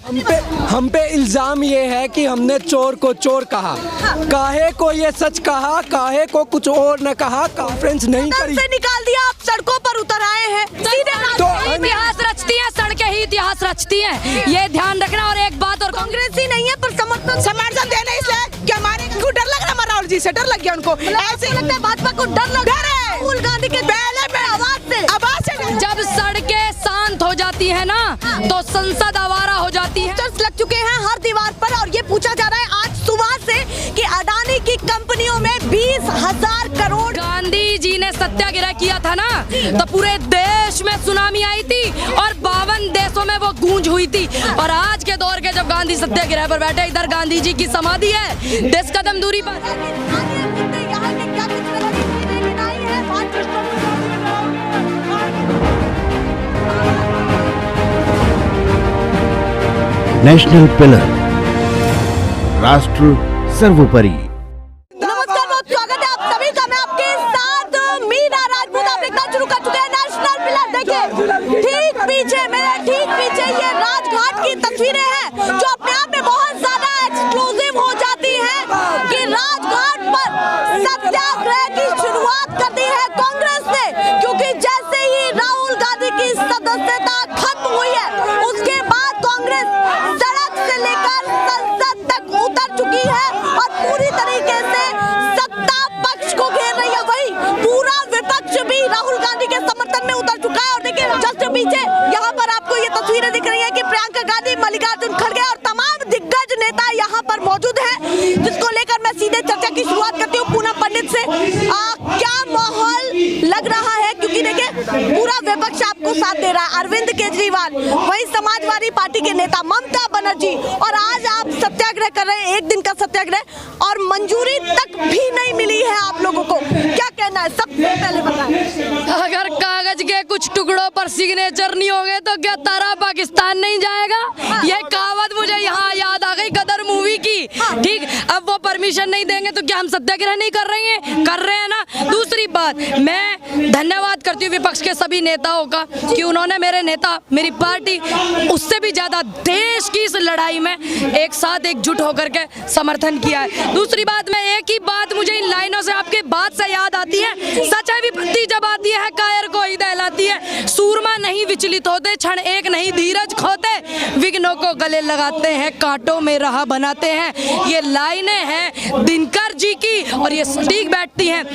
हम पे इल्जाम ये है कि हमने चोर को चोर कहा। काहे को ये सच कहा, काहे को कुछ और न कहा, कॉन्फ्रेंस नहीं करी से निकाल दिया, आप सड़कों पर उतर आए हैं। तो इतिहास रचती है, सड़कें ही इतिहास रचती हैं, ये ध्यान रखना। और एक बात और, कांग्रेस ही नहीं है पर समर्थन देना, इसलिए कि हमारे को डर लग रहा, राहुल जी से डर लग गया उनको। ऐसे लगता है भाजपा को डर लग रहा है राहुल गांधी के आवाज से। जब सड़कें शांत हो जाती है ना तो संसद आवारा हो जाती है। लग चुके हैं हर दीवार पर और ये पूछा जा रहा है आज सुबह से कि अडानी की कंपनियों में 20,000 करोड़। गांधी जी ने सत्याग्रह किया था ना तो पूरे देश में सुनामी आई थी और 52 देशों में वो गूंज हुई थी। और आज के दौर के जब गांधी सत्याग्रह पर बैठे, इधर गांधी जी की समाधि है 10 कदम दूरी पर। नेशनल पिलर, राष्ट्र सर्वोपरि। नमस्कार, बहुत स्वागत है आप सभी का। मैं आपके साथ मीना राजपूत। आप देखना शुरू कर चुके हैं नेशनल पिलर। देखिए ठीक पीछे, मेरे ठीक पीछे ये राजघाट की तस्वीरें हैं जो अपने आप में बहुत ज्यादा एक्सक्लूसिव हो जाती हैं कि राजघाट पर सत्याग्रह की शुरुआत कर दी है कांग्रेस ने, क्योंकि जैसे ही राहुल गांधी की सदस्यता खत्म हुई है उसके बाद कांग्रेस सड़क से लेकर संसद तक उतर चुकी है और पूरी तरीके से सत्ता पक्ष को घेर रही है। वही पूरा विपक्ष भी राहुल गांधी के समर्थन में उतर चुका है। और देखिए जस्ट पीछे यहाँ पर आपको ये तस्वीरें दिख रही है कि प्रियंका गांधी, मल्लिकार्जुन खड़गे और तमाम दिग्गज नेता यहाँ पर मौजूद हैं, जिसको लेकर मैं सीधे चर्चा की शुरुआत करती हूँ पूनम पंडित से। क्या माहौल लग रहा है, क्योंकि देखिए पूरा विपक्ष आपको साथ दे रहा है, अरविंद केजरीवाल, वही समाजवादी पार्टी के नेता ममता बनर्जी, और आज आप सत्याग्रह कर रहे हैं, 1 दिन का सत्याग्रह, और मंजूरी तक भी नहीं मिली है आप लोगों को। क्या कहना है, सबसे पहले बताएं। अगर कागज के कुछ टुकड़ों पर सिग्नेचर नहीं होंगे तो क्या तारा पाकिस्तान नहीं जाएगा? ये कहावत मुझे यहाँ याद आ गई गदर मूवी की। ठीक, अब वो परमिशन नहीं देंगे तो क्या हम सत्याग्रह नहीं कर रहे हैं? कर रहे हैं ना। दूसरी बात, मैं धन्यवाद करती हूँ विपक्ष के सभी नेताओं का कि उन्होंने मेरे नेता, मेरी पार्टी, उससे भी ज्यादा देश की इस लड़ाई में एक साथ एकजुट होकर के समर्थन किया है। दूसरी बात, मैं एक ही बात मुझे इन लाइनों से आपके बात से याद आती है, सच्चाई विपत्ति जब आती है कायर को ही दहलाती है। सूरमा नहीं विचलित होते, क्षण एक नहीं धीरज खोते, विघ्नों को गले लगाते हैं, कांटों में राह बनाते हैं। ये लाइनें हैं दिनकर जी की और ये सटीक बैठती हैं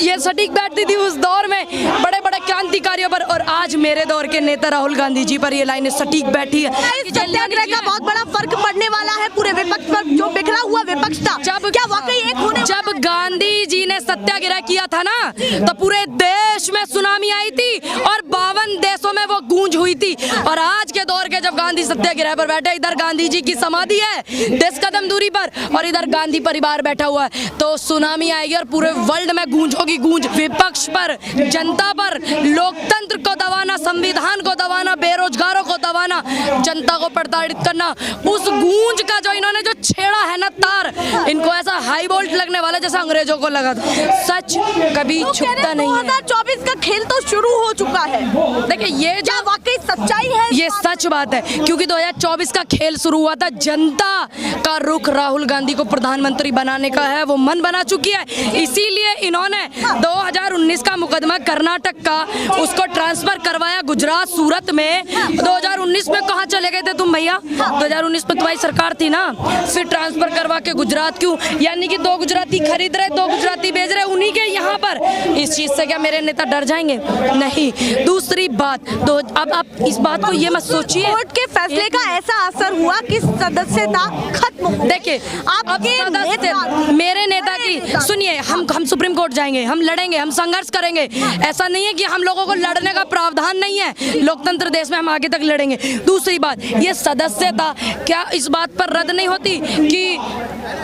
ये सटीक बैठती थी उस दौर में बड़े बड़े क्रांतिकारियों पर, और आज मेरे दौर के नेता राहुल गांधी जी पर ये लाइनें सटीक बैठी है। सत्याग्रह का बहुत बड़ा फर्क पड़ने वाला है पूरे विपक्ष पर, जो बिखरा हुआ विपक्ष था। क्या वाकई एक होने? जब गांधी जी ने सत्याग्रह किया था ना तो पूरे देश में सुनामी आई थी और 52 देशों में वो गूंज हुई थी। और आज के दौर के जब गांधी सत्याग्रह पर बैठे, इधर गांधी जी की समाधि है 10 कदम दूरी पर और इधर गांधी परिवार बैठा हुआ है, तो सुनामी आएगी और पूरे वर्ल्ड में गूंज होगी। गूंज विपक्ष पर, जनता पर, लोकतंत्र को दबाना, संविधान को दबाना, बेरोजगारों को दबाना, जनता को प्रताड़ित करना, उस गूंज का जो इन्होंने जो छेड़ा है ना तार, इनको ऐसा हाई वोल्ट लगने वाला जैसा अंग्रेजों को लगा था। सच कभी छुपता नहीं है। 2024 का खेल तो शुरू हो चुका है। देखिए ये क्या वाकई सच्चाई है? ये सच बात है, क्योंकि 2024 का खेल शुरू हुआ था। जनता का रुख राहुल गांधी को प्रधानमंत्री बनाने का है, वो मन बना चुकी है। इसीलिए इन्होंने 2019 का मुकदमा कर्नाटक का उसको ट्रांसफर करवाया गुजरात, सूरत में। 2019 में कहाँ चले गए थे तुम भैया? 2019 में तुम्हारी सरकार थी ना, फिर ट्रांसफर करवा के गुजरात क्यों? यानी कि 2 गुजराती खरीद रहे, 2 गुजराती बेच रहे, उन्हीं के यहाँ पर। इस चीज से क्या मेरे नेता डर जाएंगे? नहीं। दूसरी बात, तो अब आप इस बात को ये मत सोचिए कोर्ट के फैसले का ऐसा असर हुआ कि सदस्यता खत्म। देखिए आपके मेरे नेता की सुनिए, हम सुप्रीम कोर्ट जाएंगे, हम लड़ेंगे, हम संघर्ष करेंगे। ऐसा नहीं है कि हम लोगों को लड़ने का प्रावधान नहीं है, लोकतंत्र देश में हम आगे तक लड़ेंगे। दूसरी बात, ये सदस्यता क्या इस बात पर रद्द नहीं होती कि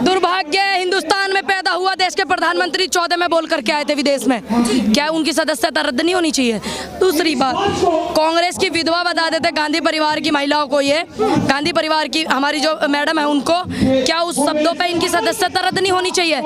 दुर्भाग्य हिंदुस्तान में पैदा हुआ देश के प्रधानमंत्री 14 में बोल करके आए थे विदेश में, क्या उनकी सदस्यता रद्द नहीं होनी चाहिए? दूसरी बात, कांग्रेस कांग्रेस की विधवा बता देते गांधी परिवार की महिलाओं को। ये गांधी परिवार की हमारी जो मैडम है उनको क्या उस शब्दों पे इनकी सदस्यता रद्द नहीं होनी चाहिए?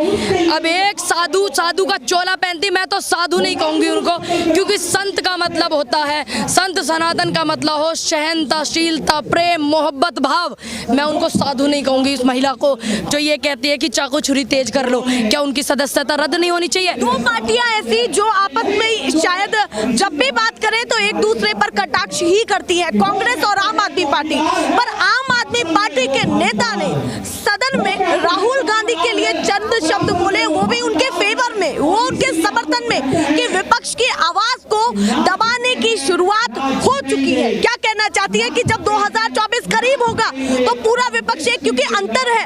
अब एक साधु का चोला पहनती, मैं तो साधु नहीं कहूंगी उनको, क्योंकि संत का मतलब होता है, संत सनातन का मतलब हो सहनताशीलता, प्रेम, मोहब्बत, भाव। मैं उनको साधु नहीं कहूंगी। इस महिला को जो ये कहती है कि चाकू छुरी तेज कर लो, क्या उनकी सदस्यता रद्द नहीं होनी चाहिए? दो पार्टियां ऐसी जो आपस में शायद जब भी बात करें तो एक दूसरे पर कटाक्ष ही करती है, कांग्रेस और आम आदमी पार्टी। पर आम आदमी पार्टी के नेता ने सदन में राहुल गांधी के लिए चंद शब्द बोले, वो भी उनके फेवर में, वो उनके समर्थन में, कि विपक्ष की आवाज को दबाने की शुरुआत हो चुकी है। क्या कहना चाहती है कि जब 2024 करीब होगा तो पूरा विपक्ष, क्योंकि अंतर है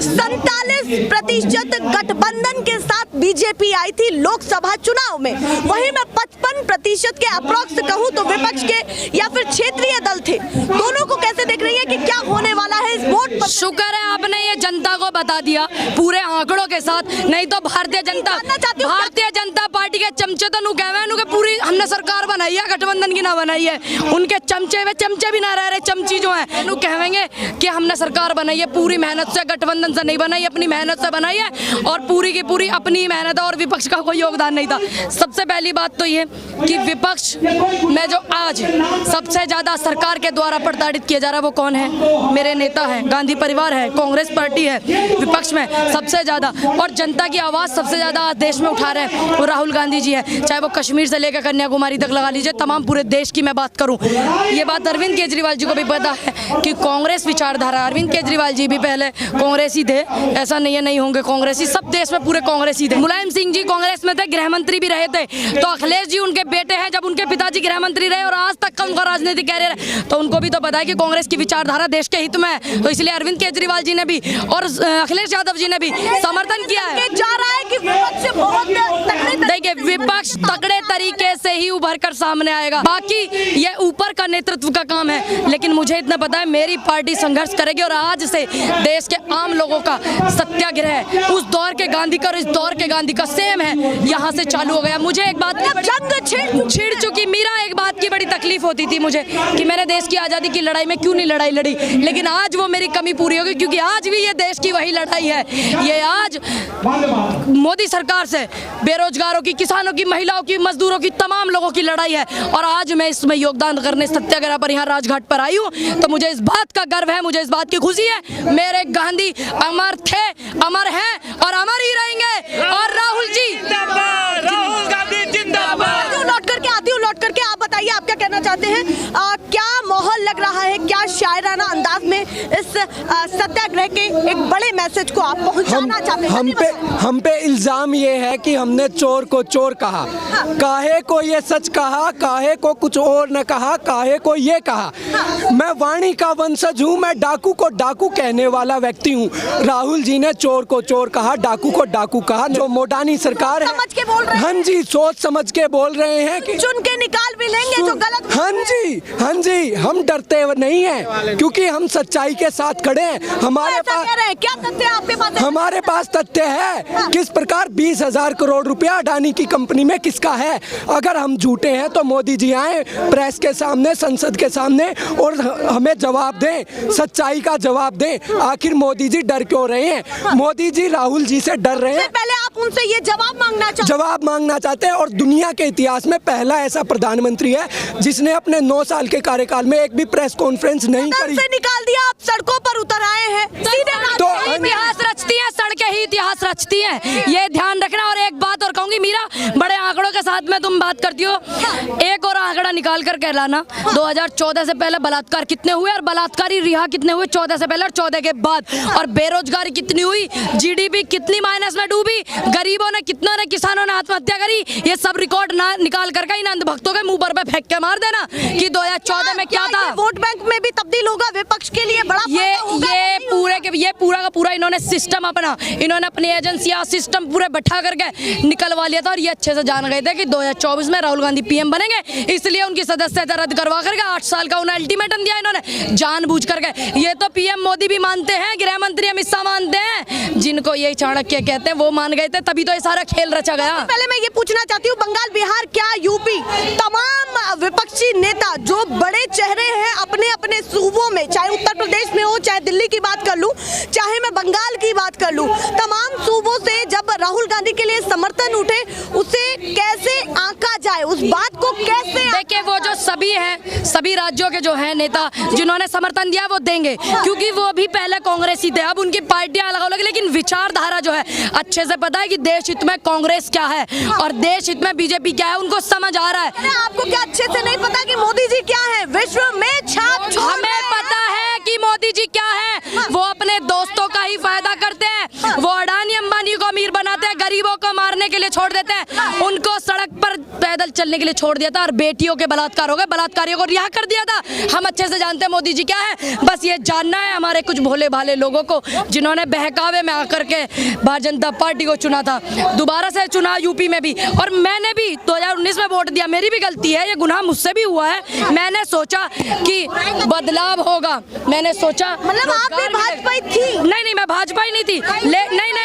47% गठबंधन के साथ बीजेपी आई थी लोकसभा चुनाव में, वहीं मैं 55% के अप्रॉक्स कहूं तो विपक्ष के या फिर क्षेत्रीय दल थे। दोनों को कैसे देख रही है कि क्या होने वाला है इस वोट पर? शुक्र है आपने ये जनता को बता दिया पूरे आंकड़ों के साथ, नहीं तो भारतीय जनता पार्टी के चमचे तो नु के पूरी हमने सरकार बनाई है, गठबंधन की ना बनाई है। उनके चमचे भी ना रह रहे, चमची जो है नु कहेंगे कि हमने सरकार बनाई है, पूरी मेहनत से, गठबंधन से नहीं बनाई, अपनी मेहनत से बनाई है, और पूरी की पूरी अपनी मेहनत है, और विपक्ष का कोई योगदान नहीं था। सबसे पहली बात तो ये कि विपक्ष में जो आज सबसे ज्यादा सरकार के द्वारा प्रताड़ित किया जा रहा है वो कौन है? मेरे नेता है, गांधी परिवार है, कांग्रेस पार्टी है विपक्ष में सबसे ज्यादा, और जनता की आवाज सबसे ज्यादा आज देश में उठा रहे हैं वो राहुल गांधी जी है। चाहे वो कश्मीर से लेकर कन्याकुमारी तक लगा लीजिए, तमाम पूरे देश की मैं बात करूं, ये बात अरविंद केजरीवाल जी को भी पता है कि कांग्रेस विचारधारा, अरविंद केजरीवाल जी भी पहले कांग्रेसी थे, ऐसा नहीं है नहीं होंगे कांग्रेसी, सब देश में पूरे कांग्रेसी थे। मुलायम सिंह जी कांग्रेस में थे, गृह मंत्री भी रहे थे, तो अखिलेश जी उनके बेटे हैं, जब उनके पिताजी गृह मंत्री रहे और आज तक का उनका राजनीतिक कैरियर है, तो उनको भी तो पता है कि कांग्रेस की विचारधारा देश के हित में है। तो इसलिए अरविंद केजरीवाल जी ने भी और अखिलेश यादव जी ने भी समर्थन किया है। जा रहा है कि विपक्ष से बहुत देखिए विपक्ष तगड़े तरीके से ही उभर कर सामने आएगा, बाकी ये ऊपर का नेतृत्व का काम है, लेकिन मुझे इतना पता है मेरी पार्टी संघर्ष करेगी, और आज से देश के आम लोगों का सत्याग्रह उस दौर के गांधी का और इस दौर के गांधी का सेम है, यहाँ से चालू हो गया। मुझे एक बात जंग छिड़ चुकी, मेरा एक बात की बड़ी तकलीफ होती थी मुझे कि मैंने देश की आजादी की लड़ाई में क्यों नहीं लड़ाई लड़ी, लेकिन आज वो मेरी कमी पूरी होगी, क्योंकि आज भी ये देश की वही लड़ाई है। ये आज मोदी सरकार से बेरोजगारों की, किसानों की, महिलाओं की, मजदूरों की, तमाम लोगों की लड़ाई है, और आज मैं इसमें योगदान करने सत्याग्रह पर यहाँ राजघाट पर आई हूँ, तो मुझे इस बात का गर्व है, मुझे इस बात की खुशी है, मेरे गांधी अमर थे, अमर हैं और अमर ही रहेंगे। और राहुल जी राहुल गांधी जिंदाबाद। लौट करके आप बताइए आप क्या कहना चाहते हैं, क्या माहौल लग रहा है, क्या शायराना अंदाज में इस सत्याग्रह के एक बड़े मैसेज को आप पहुंचाना चाहते हैं? हम पे इल्जाम ये है कि हमने चोर को चोर कहा, काहे को ये सच कहा, काहे को कुछ और न कहा, काहे को ये कहा। मैं वाणी का वंशज हूँ, मैं डाकू को डाकू कहने वाला व्यक्ति हूँ। राहुल जी ने चोर को चोर कहा, डाकू को डाकू कहा, जो मोडानी सरकार है, समझ के बोल रहे हैं। हाँ जी, सोच समझ के बोल रहे हैं कि चुन के निकाल भी लेंगे जो गलत। हाँ जी, हम डरते नहीं हैं, क्योंकि हम सच्चाई के साथ खड़े हैं। हमारे पास क्या तथ्य है आपके पास? हमारे पास तथ्य है किस प्रकार 20,000 करोड़ रुपया अडानी की कंपनी में किसका है। अगर हम झूठे हैं तो मोदी जी आए प्रेस के सामने, संसद के सामने, और हमें जवाब दें, सच्चाई का जवाब दें। आखिर मोदी जी डर क्यों रहे हैं? मोदी जी राहुल जी से डर रहे हैं। पहले आप उनसे ये जवाब मांगना चाहते हैं, और दुनिया के इतिहास में पहला ऐसा प्रधानमंत्री है जिसने अपने 9 साल के कार्यकाल में एक भी प्रेस कॉन्फ्रेंस नहीं करी। से निकाल दिया, आप सड़कों पर उतर आए हैं। तो इतिहास रचती है, सड़कें ही इतिहास रचती हैं, ये ध्यान रखना। और एक बात और कहूंगी, मीरा, बड़े आंकड़ों के साथ में तुम बात करती हो, एक और आंकड़ा निकाल कर कहलाना, 2014 से पहले बलात्कार कितने हुए और बलात्कारी रिहा कितने हुए 14 से पहले और 14 के बाद, और बेरोजगारी कितनी हुई, जीडीपी कितनी माइनस में डूबी, गरीबों ने, कितनों ने, किसानों ने आत्महत्या करी, ये सब रिकॉर्ड ना निकाल करके इन अंधभक्तों के मुंह पर फेंक के मार देना कि 2014 में क्या था। वोट बैंक में भी तब्दील होगा विपक्ष के लिए बड़ा ये पूरा का पूरा इन्होंने इन्होंने सिस्टम अपना, इन्होंने अपनी एजेंसियां सिस्टम पूरे बैठा करके निकलवा लिया था और ये अच्छे से जान गए थे कि 2024 में राहुल गांधी पीएम बनेंगे, इसलिए उनकी सदस्यता रद्द करवा करके 8 साल का उन्हें अल्टीमेटम दिया इन्होंने जानबूझ करके। ये तो पीएम मोदी भी मानते हैं, गृह मंत्री अमित शाह मानते हैं, जिनको ये चाणक्य कहते हैं वो मान गए थे, तभी तो ये सारा खेल रचा गया। पहले मैं ये पूछना चाहती हूँ, बंगाल, बिहार, क्या यूपी, तमाम विपक्षी नेता जो बड़े चेहरे हैं अपने अपने सूबों में, चाहे उत्तर प्रदेश में हो, चाहे दिल्ली की बात कर लूं, चाहे मैं बंगाल की बात कर लूं, तमाम सूबों से जब राहुल गांधी के लिए समर्थन उठे, उसे कैसे आंका जाए, उस बात को कैसे? देखिए वो जो सभी हैं, सभी राज्यों के जो हैं नेता जिन्होंने समर्थन दिया वो देंगे, क्योंकि वो भी पहले कांग्रेसी थे, अब उनकी पार्टियां अलग अलग, लेकिन विचारधारा जो है अच्छे से पता है कि देश हित में कांग्रेस क्या है और देश हित में बीजेपी क्या है, उनको समझ आ रहा है। आपको क्या अच्छे से नहीं पता कि मोदी जी क्या है? विश्व में छाप छोड़ हमें पता है कि मोदी जी क्या है, वो अपने दोस्तों का ही फायदा करते हैं, वो अडानी अंबानी को अमीर बनाते हैं, गरीबों को मारने के लिए छोड़ देते हैं, उनको सड़क पर पैदल चलने के लिए छोड़ दिया था और बेटियों के बलात्कार हो गए, बलात्कारियों को रिहा कर दिया था। हम अच्छे से जानते हैं मोदी जी क्या है, बस ये जानना है हमारे कुछ भोले भाले लोगों को जिन्होंने बहकावे में आकर के भारतीय जनता पार्टी को चुना था, दोबारा से चुना यूपी में भी, और मैंने भी 2019 में वोट दिया, मेरी भी गलती है, ये गुनाह मुझसे भी हुआ है। मैंने सोचा कि बदलाव होगा, मैंने सोचा, मतलब आप भी भाजपा थी? नहीं, मैं भाजपा ही नहीं थी, नहीं,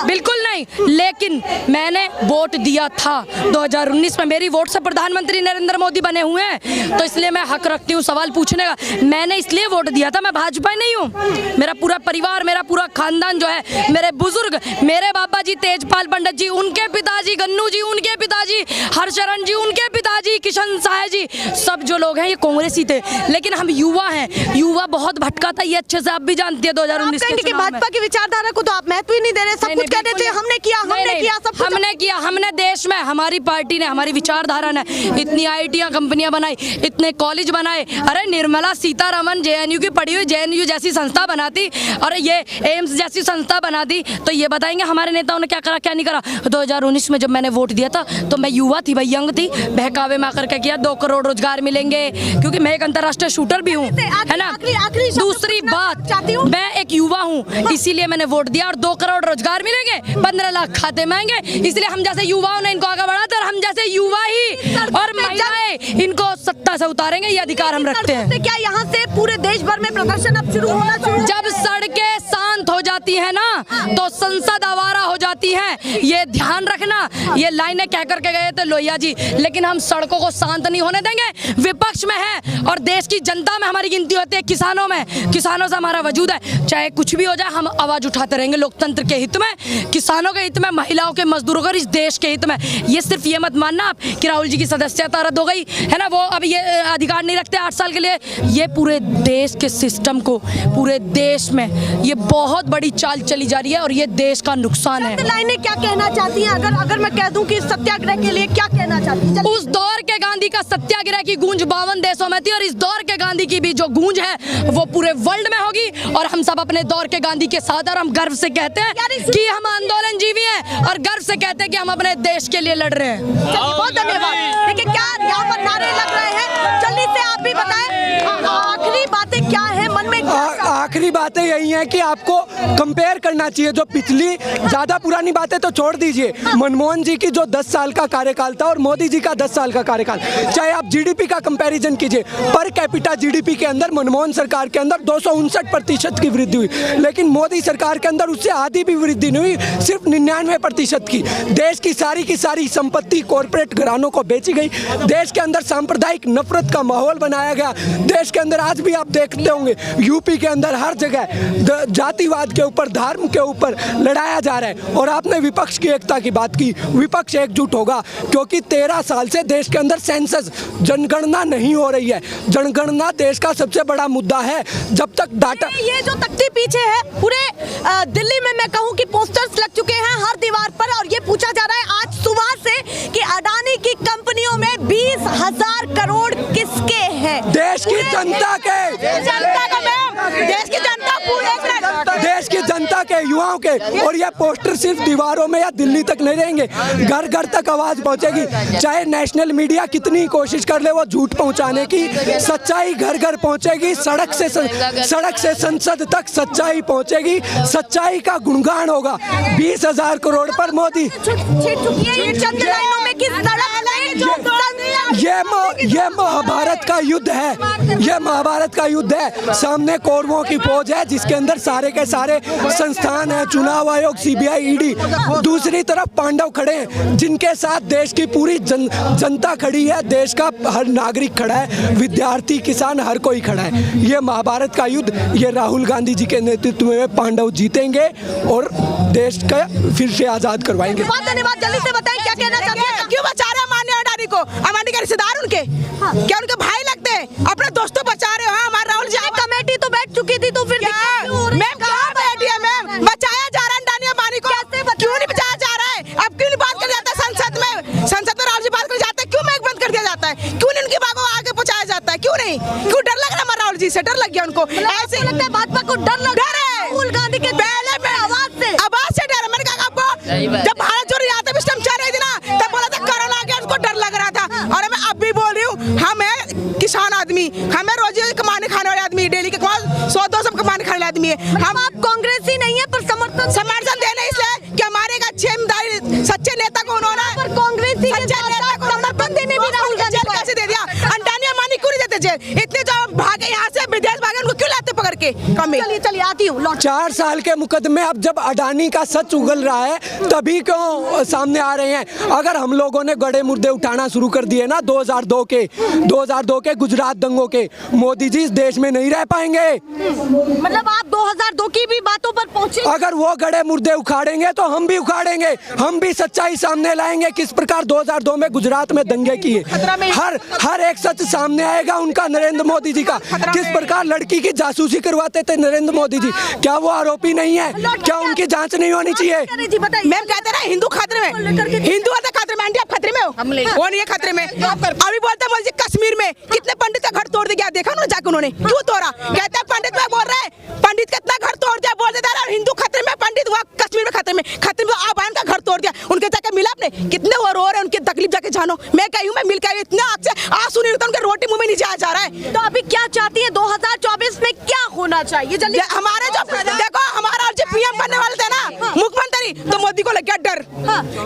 बिल्कुल नहीं, लेकिन मैंने वोट दिया था 2019 में, मेरी वोट से प्रधानमंत्री नरेंद्र मोदी बने हुए हैं, तो इसलिए मैं हक रखती हूँ सवाल पूछने का। मैंने इसलिए वोट दिया था, मैं भाजपा ही नहीं हूँ, मेरा पूरा परिवार, मेरा पूरा खानदान जो है, मेरे बुजुर्ग, मेरे बाबा जी तेजपाल पंडित जी, उनके पिताजी गन्नू जी, उनके पिताजी हरशरण जी, उनके पिताजी किशन साहे जी, सब जो लोग हैं ये कांग्रेसी थे, लेकिन हम युवा हैं, युवा बहुत भटका था, ये अच्छे से आप भी जानती है। 2019 के भाजपा की विचारधारा को तो आप महत्व ही नहीं दे रहे, सब कुछ कहते थे हमने किया, हमने किया, हमने देश में, हमारी पार्टी ने, हमारी विचारधारा ने इतनी आईटियां कंपनियां बनाई, इतने कॉलेज बनाए, अरे निर्मला सीतारमन जेएनयू की पढ़ी हुई जेएनयू जैसी संस्था बनाती और ये एम्स जैसी संस्था बना दी, तो ये बताएंगे हमारे नेताओं ने क्या करा क्या नहीं करा। 2019 में जब मैंने वोट दिया था तो मैं युवा थी भाई, यंग थी, बहकावे में आकर के किया 2 करोड़ रोजगार मिलेंगे, क्योंकि मैं एक अंतर्राष्ट्रीय शूटर भी हूँ, है ना। दूसरी बात, मैं एक युवा हूँ, इसीलिए मैंने वोट दिया, और 2 करोड़ रोजगार मिलेंगे, 15 लाख खाते में आएंगे, इसलिए हम जैसे युवाओं ने इनको आगे बढ़ाते, और हम जैसे युवा ही और महिलाएं इनको सत्ता से उतारेंगे, ये अधिकार हम रखते हैं। क्या यहाँ से पूरे देश भर में प्रदर्शन अब शुरू होना चाहिए? जब सड़कें शांत हो जाती है ना तो संसद आवारा हो जाती है, ये ध्यान रखना। ये लाइनें कह करके गए थे लोहिया जी, लेकिन हम सड़कों को शांत नहीं होने देंगे। विपक्ष में है और देश की जनता में हमारी गिनती होती है, किसानों में, किसानों से हमारा वजूद है, चाहे कुछ भी हो जाए हम आवाज उठाते रहेंगे, लोकतंत्र के हित में, किसानों के हित में, महिलाओं के, मजदूरों के, इस देश के हित में। ये सिर्फ ये मत मानना आप कि राहुल जी की सदस्यता रद्द हो गई है ना, वो अब ये अधिकार नहीं रखते 8 साल के लिए, ये पूरे देश के सिस्टम को, पूरे देश में ये बहुत बड़ी चाल चली जा रही है और ये देश का नुकसान है। लाइनें क्या कहना चाहती हैं? अगर मैं कह दूं कि सत्याग्रह के लिए क्या कहना चाहती हैं? उस दौर के गांधी का सत्याग्रह की गूंज 52 देशों में थी और इस दौर के गांधी की भी जो गूंज है वो पूरे वर्ल्ड में होगी, और हम सब अपने दौर के गांधी के साथ, और हम गर्व से कहते हैं कि हम आंदोलन जीवी हैं और गर्व से कहते हैं कि हम अपने देश के लिए लड़ रहे हैं। बहुत धन्यवाद। देखिए क्या यहाँ पर नारे लग रहे हैं, जल्दी से आप भी बताएं आखिरी बातें क्या है मन में? आखिरी बातें यही हैं कि आपको कंपेयर करना चाहिए, जो पिछली ज़्यादा पुरानी बातें तो छोड़ दीजिए, मनमोहन जी की जो 10 साल का कार्यकाल था और मोदी जी का 10 साल का कार्यकाल, चाहे आप जीडीपी का कंपैरिजन कीजिए, पर कैपिटा जीडीपी के अंदर मनमोहन सरकार के अंदर 259% की वृद्धि हुई, लेकिन मोदी सरकार के अंदर उससे आधी भी वृद्धि नहीं हुई, सिर्फ 99% की। देश की सारी संपत्ति कॉरपोरेट घरानों को बेची गई, देश के अंदर सांप्रदायिक नफरत का माहौल बनाया गया, देश के अंदर आज भी आप देखते होंगे यूपी के अंदर हर जगह जातिवाद के ऊपर, धर्म के ऊपर लड़ाया जा रहा है। और आपने विपक्ष की एकता की बात की, विपक्ष एकजुट होगा, क्योंकि 13 साल से देश के अंदर सेंसस, जनगणना नहीं हो रही है। जनगणना देश का सबसे बड़ा मुद्दा है। जब तक डाटा, ये जो तख्ती पीछे है, पूरे दिल्ली में मैं कहूँ कि पोस्टर्स लग चुके हैं हर दीवार पर, और ये पूछा जा रहा है आज सुबह से कि अडानी की कंपनियों में 20,000 करोड़ किसके हैं? देश की जनता के, जनता का मैम, देश की जनता, देश की जनता के युवाओं के। और ये पोस्टर सिर्फ दीवारों में या दिल्ली तक नहीं रहेंगे, घर घर तक आवाज पहुंचेगी। चाहे नेशनल मीडिया कितनी कोशिश कर ले वो झूठ पहुंचाने की, सच्चाई घर घर पहुंचेगी। सड़क से संसद तक सच्चाई पहुंचेगी, सच्चाई का गुणगान होगा। 20,000 करोड़ पर मोदी। ये महाभारत का युद्ध है, ये महाभारत का युद्ध है। सामने कौरवों की फौज है जिसके अंदर सारे के सारे संस्थान हैं, चुनाव आयोग, CBI, ED। दूसरी तरफ पांडव खड़े हैं जिनके साथ देश की पूरी जनता खड़ी है, देश का हर नागरिक खड़ा है, विद्यार्थी, किसान, हर कोई खड़ा है। ये महाभारत का युद्ध, ये राहुल गांधी जी के नेतृत्व में पांडव जीतेंगे और देश का फिर से आजाद करवाएंगे। धन्यवाद। जल्दी से बताएं क्या कहना चाहते हैं? क्यों बचा रहे हैं अमान्य अडानी को? अमान्य के रिश्तेदार उनके क्या उनके भाई लगते हैं? अपने दोस्तों बचा रहे हो। हमारे राहुल जी कमेटी तो बैठ चुकी थी, तो फिर मैम कहाँ बैठी है? मैम बचाया जा रहा है अडानी अम्बानी को, क्यों नहीं बचाया जा रहा है? अब क्यों नहीं बात कर जाता है संसद में? संसद में राहुल जी बात कर जाते हैं, क्यों माइक बंद कर दिया जाता है? क्यों नहीं उनकी बात को आगे पहुंचाया जाता है? क्यों नहीं? क्यों डर लग रहा है हमारे राहुल जी से? डर लग गया उनको? ऐसे लगता है भाजपा को डर लग डर है राहुल गांधी के पहले में आवाज से डर है। मैंने कहा आपको जब भारत जोड़ो यात्रा भी चल रही थी ना, तब बोला था कोरोना आ गया, उसको डर लग रहा था। और मैं अब भी बोल रही हूँ, हम है किसान आदमी, हमें रोजी कमाने खाने वाले आदमी, डेली के 100-200 कमाने खाने वाले आदमी है हम। आप कांग्रेस ही नहीं है पर समर्थन देने इसलिए कि हमारे एक अच्छे सच्चे नेता को उन्होंने कांग्रेस ही समर्थन देने भी राहुल गांधी जेल कैसे दे दिया? अंडानी अम्बानी क्यों नहीं देते जेल? इतने जो भागे यहाँ से विदेश भागे, उनको क्यों लाते पकड़ के? चलिए आती हूँ। 4 साल के मुकदमे अब जब अडानी का सच उगल रहा है तभी क्यों सामने आ रहे हैं? अगर हम लोगों ने गड़े मुर्दे उठाना शुरू कर दिए ना 2002 के गुजरात दंगों के, मोदी जी इस देश में नहीं रह पाएंगे। मतलब आप 2002 की भी बातों पर पहुंचे? अगर वो गड़े मुर्दे उखाड़ेंगे तो हम भी उखाड़ेंगे, हम भी सच्चाई सामने लाएंगे किस प्रकार 2002 में गुजरात में दंगे किए। हर एक सच सामने आएगा उनका, नरेंद्र मोदी जी का। किस प्रकार लड़की की जासूसी करवाते थे नरेंद्र मोदी जी, क्या वो आरोपी नहीं है? क्या उनकी जांच नहीं होनी चाहिए? मैम कहते रहे हिंदू खतरे में, हिंदू खतरे में, आंटी आप खतरे में हो, वो नहीं है खतरे में। अभी बोलते हैं कश्मीर में कितने पंडित का घर तोड़ दिया, देखा उन्होंने जाकर, उन्होंने क्यों तोड़ा? कहते हैं पंडित में बोल रहे हैं, पंडित कितना घर तोड़ दिया, बोल देता है हिंदू खतरे में, पंडित हुआ कश्मीर में खतरे में आप का घर तोड़ दिया। उनके जाके मिला आपने, कितने वो रो रहे हैं, उनकी तकलीफ जाके जानो। मैं कही हूँ, मैं मिल के इतना आग से आंसू नहीं रहता, उनके रोटी मुंह में नहीं जाया जा रहा है। तो अभी क्या चाहती है 2024 में क्या होना चाहिए? जल्दी हमारे जो देखो, हमारा जो PM बनने वाले थे ना मुख्यमंत्री, तो मोदी को लग गया डर,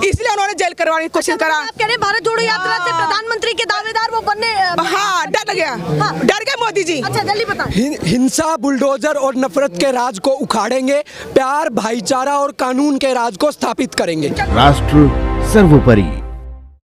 इसलिए उन्होंने जेल करवाने की कोशिश करा। आप कह रहे हैं भारत जोड़ो यात्रा से प्रधानमंत्री के दावेदार वो बनने, हाँ डर गया, डर गए मोदी जी। अच्छा जल्दी बताएं। हिंसा, बुलडोजर और नफरत के राज को उखाड़ेंगे, प्यार, भाईचारा और कानून के राज को स्थापित करेंगे। राष्ट्र सर्वोपरि।